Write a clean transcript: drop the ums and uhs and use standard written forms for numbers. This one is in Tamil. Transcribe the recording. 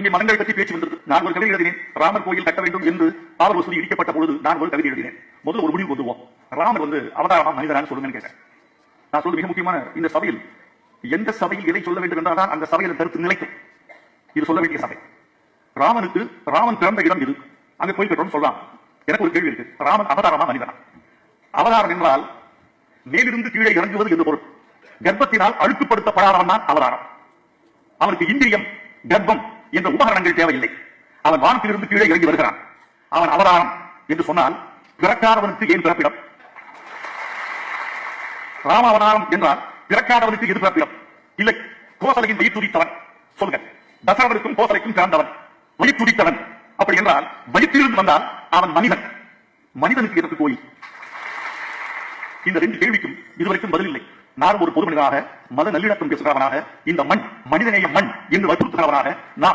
இங்கே மதங்கள் பற்றி பேச்சு வந்தது. நான் ஒரு கவிதை எழுதினேன். ராமர் கோயில் கட்ட வேண்டும் என்று பாபர் மசூதி இடிக்கப்பட்ட பொழுது நான் ஒரு கவிதை எழுதினேன். முதல்ல ஒரு முடிவு வந்துவோம். ராமர் அவதாரமா மனிதரான்னு சொல்லுங்கன்னு கேட்டேன். நான் சொல்றது மிக முக்கியமான, இந்த சபையில் எந்த சபையில் எதை சொல்ல வேண்டும் என்றால் அந்த சபையில் கருத்து நிலைக்கும். இது சொல்ல வேண்டிய சபை. ராமன் பிறந்த இடம் இது, அங்க கோயில் கட்டணும் சொல்லலாம். எனக்கு ஒரு கேள்வி இருக்கு. ராமன் அவதாரமா மனிதனா? அவதாரம் என்றால் மேலிருந்து கீழே இறங்குவது என்று பொருள். கர்ப்பத்தினால் அழுக்குப்படுத்தப்படாதவன் தான் அவதாரம். அவனுக்கு இந்திரியம், கர்ப்பம் என்ற உபகரணங்கள் தேவையில்லை. அவன் வானத்திலிருந்து கீழே இறங்கி வருகிறான். அவன் அவதாரம் என்று சொன்னால் பிறக்காதவனுக்கு ஏன் பிறப்பிடம்? ராமாவதாரம் என்றால் பிறக்காதவனுக்கு எது பிறப்பிடம்? இல்லை, கோசலையின் வயிற்றுடித்தவன் சொல்லுங்க. தசரவனுக்கும் கோசலைக்கும் பிறந்தவன் வயிற்றுடித்தவன். அப்படி என்றால் வயிற்றிலிருந்து வந்தால் அவன் மனிதன். மனிதனுக்கு எதற்கு கோயில்? இந்த ரெண்டு கேள்விக்கும் இதுவரைக்கும் பதில் இல்லை. நான் ஒரு பொது மனிதனாக, மத நல்லிணக்கம் பேசுகிறவனாக, இந்த மண் மனிதநேய மண் என்று வற்புறுத்துகிறவனாக நான்